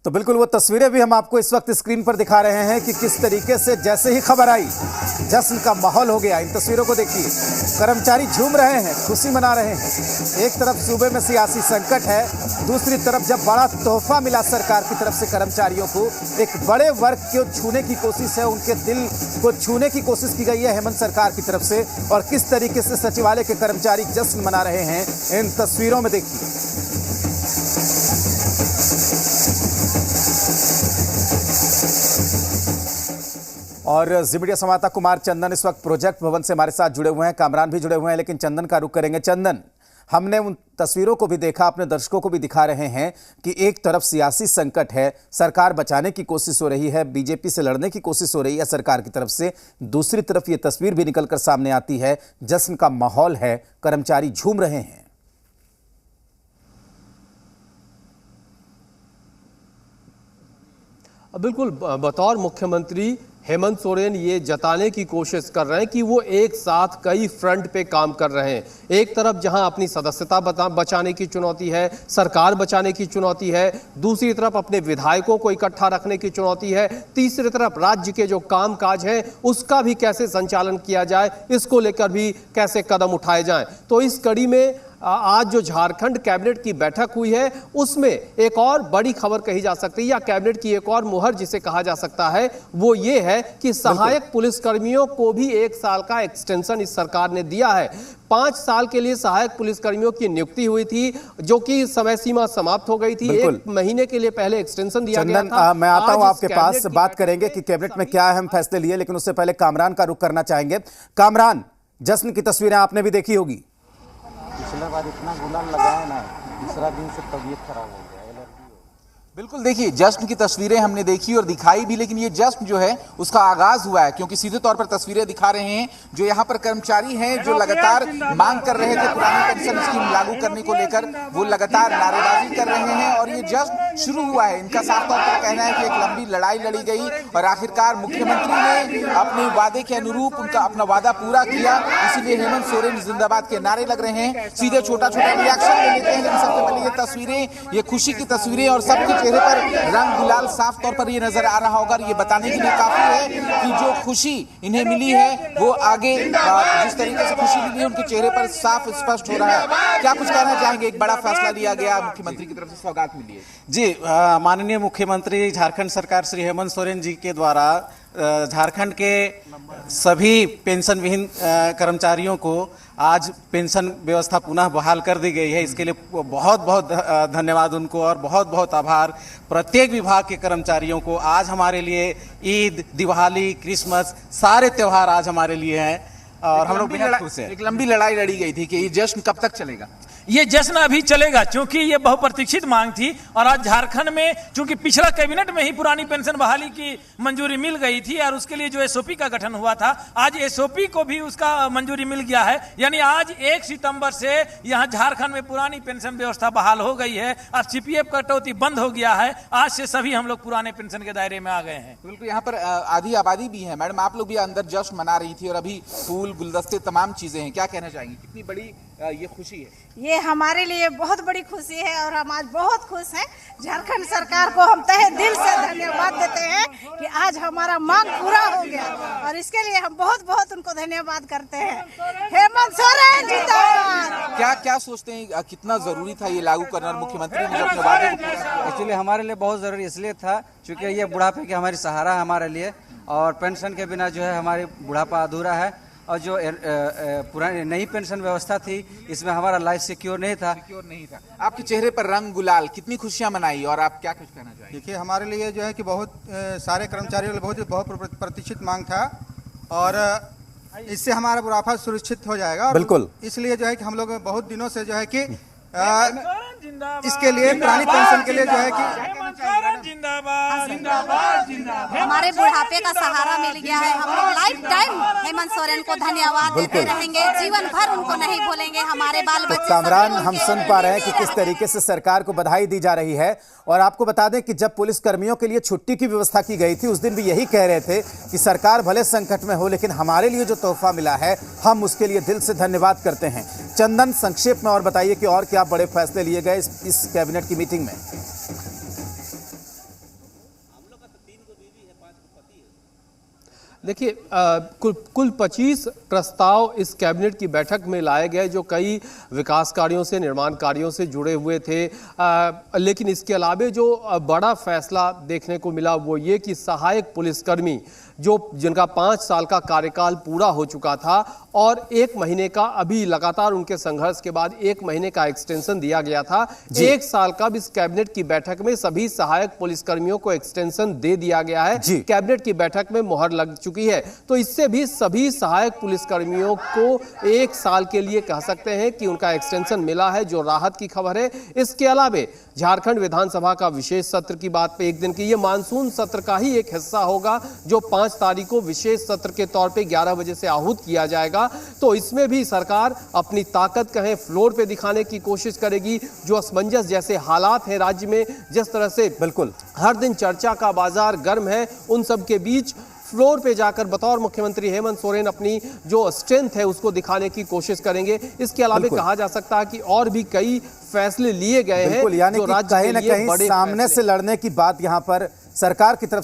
तो बिल्कुल वो तस्वीरें भी हम आपको इस वक्त स्क्रीन पर दिखा रहे हैं कि किस तरीके से जैसे ही खबर आई जश्न का माहौल हो गया। इन तस्वीरों को देखिए, कर्मचारी झूम रहे हैं, खुशी मना रहे हैं। एक तरफ सूबे में सियासी संकट है, दूसरी तरफ जब बड़ा तोहफा मिला सरकार की तरफ से कर्मचारियों को, एक बड़े वर्ग को छूने की कोशिश है, उनके दिल को छूने की कोशिश की गई है हेमंत सरकार की तरफ से। और किस तरीके से सचिवालय के कर्मचारी जश्न मना रहे हैं इन तस्वीरों में देखिए। और जी मीडिया संवाददाता कुमार चंदन इस वक्त प्रोजेक्ट भवन से हमारे साथ जुड़े हुए हैं, कामरान भी जुड़े हुए हैं, लेकिन चंदन का रुख करेंगे। चंदन, हमने उन तस्वीरों को भी देखा, अपने दर्शकों को भी दिखा रहे हैं कि एक तरफ सियासी संकट है, सरकार बचाने की कोशिश हो रही है, बीजेपी से लड़ने की कोशिश हो रही है सरकार की तरफ से, दूसरी तरफ ये तस्वीर भी निकलकर सामने आती है, जश्न का माहौल है, कर्मचारी झूम रहे हैं। बिल्कुल, बतौर मुख्यमंत्री हेमंत सोरेन ये जताने की कोशिश कर रहे हैं कि वो एक साथ कई फ्रंट पे काम कर रहे हैं। एक तरफ जहां अपनी सदस्यता बचाने की चुनौती है, सरकार बचाने की चुनौती है, दूसरी तरफ अपने विधायकों को इकट्ठा रखने की चुनौती है, तीसरी तरफ राज्य के जो कामकाज है उसका भी कैसे संचालन किया जाए, इसको लेकर भी कैसे कदम उठाए जाएं। तो इस कड़ी में आज जो झारखंड कैबिनेट की बैठक हुई है उसमें एक और बड़ी खबर कही जा सकती है, या कैबिनेट की एक और मुहर जिसे कहा जा सकता है, वो ये है कि सहायक पुलिसकर्मियों को भी 1 साल का एक्सटेंशन इस सरकार ने दिया है। 5 साल के लिए सहायक पुलिसकर्मियों की नियुक्ति हुई थी, जो कि समय सीमा समाप्त हो गई थी। 1 महीने के लिए पहले एक्सटेंशन दिया गया था। मैं आता हूं आपके पास, बात करेंगे कि कैबिनेट में क्या अहम फैसले लिए, लेकिन उससे पहले कामरान का रुख करना चाहेंगे। कामरान, जश्न की तस्वीरें आपने भी देखी होगी। पिछला बार इतना गुलाल लगाया ना, दूसरा दिन से तबीयत खराब हो गया, एलर्जी हो गई। बिल्कुल, देखिए जश्न की तस्वीरें हमने देखी और दिखाई भी, लेकिन ये जश्न जो है उसका आगाज हुआ है, क्योंकि सीधे तौर पर तस्वीरें दिखा रहे हैं जो यहाँ पर कर्मचारी हैं जो लगातार मांग कर रहे थे पुरानी पेंशन स्कीम लागू करने को लेकर, वो लगातार नारेबाजी कर रहे हैं और ये जश्न शुरू हुआ है। इनका साफ तौर पर कहना है कि एक लंबी लड़ाई लड़ी गई और आखिरकार मुख्यमंत्री ने अपने वादे के अनुरूप उनका अपना वादा पूरा किया, इसीलिए हेमंत सोरेन जिंदाबाद के नारे लग रहे हैं। सीधे छोटा छोटा रिएक्शन ले लेते हैं, लेकिन सबसे पहले ये तस्वीरें, ये खुशी की तस्वीरें और सबके चेहरे पर रंग गुलाल साफ तौर पर ये नजर आ रहा होगा। ये बताने के लिए काफी है कि जो खुशी इन्हें मिली है वो आगे जिस तरीके से खुशी मिली है उनके चेहरे पर साफ स्पष्ट हो रहा है। क्या कुछ कहना चाहेंगे? एक बड़ा फैसला लिया गया, मुख्यमंत्री की तरफ से सौगात मिली है। जी, माननीय मुख्यमंत्री झारखंड सरकार श्री हेमंत सोरेन जी के द्वारा झारखंड के सभी पेंशन विहीन कर्मचारियों को आज पेंशन व्यवस्था पुनः बहाल कर दी गई है। इसके लिए बहुत बहुत धन्यवाद उनको और बहुत बहुत आभार प्रत्येक विभाग के कर्मचारियों को। आज हमारे लिए ईद, दिवाली, क्रिसमस सारे त्यौहार आज हमारे लिए हैं और हम लोग बेहद खुश हैं। एक लंबी लड़ाई लड़ी गई थी कि ये जश्न कब तक चलेगा? ये जश्न अभी चलेगा, क्योंकि ये बहुप्रतीक्षित मांग थी और आज झारखंड में चूंकि पिछला कैबिनेट में ही पुरानी पेंशन बहाली की मंजूरी मिल गई थी और उसके लिए जो एसओपी का गठन हुआ था, आज एसओपी को भी उसका मंजूरी मिल गया है। यानी आज 1 सितंबर से यहाँ झारखंड में पुरानी पेंशन व्यवस्था बहाल हो गई है और सीपीएफ कटौती बंद हो गया है। आज से सभी हम लोग पुराने पेंशन के दायरे में आ गए हैं। बिल्कुल, यहाँ पर आधी आबादी भी है। मैडम, आप लोग भी अंदर जश्न मना रही थी और अभी फूल, गुलदस्ते, तमाम चीजें हैं, क्या कहना चाहेंगी? कितनी बड़ी ये खुशी है? ये हमारे लिए बहुत बड़ी खुशी है और हम आज बहुत खुश हैं। झारखंड सरकार को हम तहे दिल से धन्यवाद देते हैं कि आज हमारा मांग पूरा हो गया और इसके लिए हम बहुत बहुत उनको धन्यवाद करते हैं। हेमंत सोरेन जिंदाबाद। क्या सोचते हैं, कितना जरूरी था ये लागू करना और मुख्यमंत्री ने जो अपने वादे को पूरा किया? एक्चुअली हमारे लिए बहुत जरूरी इसलिए था क्योंकि ये बुढ़ापे की हमारी सहारा है हमारे लिए, और पेंशन के बिना जो है हमारी बुढ़ापा अधूरा है। और जो पुरानी नई पेंशन व्यवस्था थी इसमें हमारा लाइफ सिक्योर नहीं था। आपके चेहरे पर रंग गुलाल, कितनी खुशियां मनाई और आप क्या कुछ कहना चाहेंगे? देखिए, हमारे लिए जो है कि बहुत सारे कर्मचारियों के लिए बहुत प्रतीक्षित मांग था और इससे हमारा बुढ़ापा सुरक्षित हो जाएगा। बिल्कुल, इसलिए जो है कि हम लोग बहुत दिनों से जो है कि इसके लिए पुरानी पेंशन के लिए जो है कि हमारे बुढ़ापे का सहारा मिल गया है। हम लोग लाइफ टाइम हेमंत सोरेन को धन्यवाद देते रहेंगे, जीवन भर उनको नहीं भूलेंगे। हमारे बाल बच्चे। कामरान, हम सुन पा रहे हैं कि किस तरीके से सरकार को बधाई दी जा रही है। और आपको बता दें कि जब पुलिस कर्मियों के लिए छुट्टी की व्यवस्था की गई थी उस दिन भी यही कह रहे थे कि सरकार भले संकट में हो लेकिन हमारे लिए जो तोहफा मिला है हम उसके लिए दिल से धन्यवाद करते हैं। चंदन, संक्षेप में और बताइए कि और क्या बड़े फैसले लिए गए इस कैबिनेट की मीटिंग में? देखिए कुल 25 प्रस्ताव इस कैबिनेट की बैठक में लाए गए जो कई विकास कार्यों से, निर्माण कार्यों से जुड़े हुए थे। लेकिन इसके अलावा जो बड़ा फैसला देखने को मिला वो ये कि सहायक पुलिसकर्मी जिनका 5 साल का कार्यकाल पूरा हो चुका था और 1 महीने का अभी लगातार उनके संघर्ष के बाद 1 महीने का एक्सटेंशन दिया गया था, 1 साल का इस कैबिनेट की बैठक में सभी सहायक पुलिसकर्मियों को एक्सटेंशन दे दिया गया है। कैबिनेट की बैठक में मुहर लग चुकी है, तो इससे भी सभी सहायक पुलिसकर्मियों को 1 साल के लिए कह सकते हैं कि उनका एक्सटेंशन मिला है, जो राहत की खबर है। इसके अलावा झारखंड विधानसभा का विशेष सत्र की बात पे 1 दिन की, ये मानसून सत्र का ही एक हिस्सा होगा जो 5 तारीख को विशेष सत्र के तौर पे 11 बजे से आहूत किया जाएगा। तो इसमें भी सरकार अपनी ताकत कहें फ्लोर पे दिखाने की कोशिश करेगी। जो असमंजस जैसे हालात हैं राज्य में, जिस तरह से बिल्कुल हर दिन चर्चा का बाजार गर्म है, उन सब के बीच फ्लोर पे जाकर बतौर मुख्यमंत्री हेमंत सोरेन अपनी जो स्ट्रेंथ है उसको दिखाने की कोशिश करेंगे। इसके अलावा कहा जा सकता है कि और भी कई फैसले लिए गए हैं, यानी कि कहीं ना कहीं सामने से लड़ने की बात यहाँ पर सरकार की तरफ से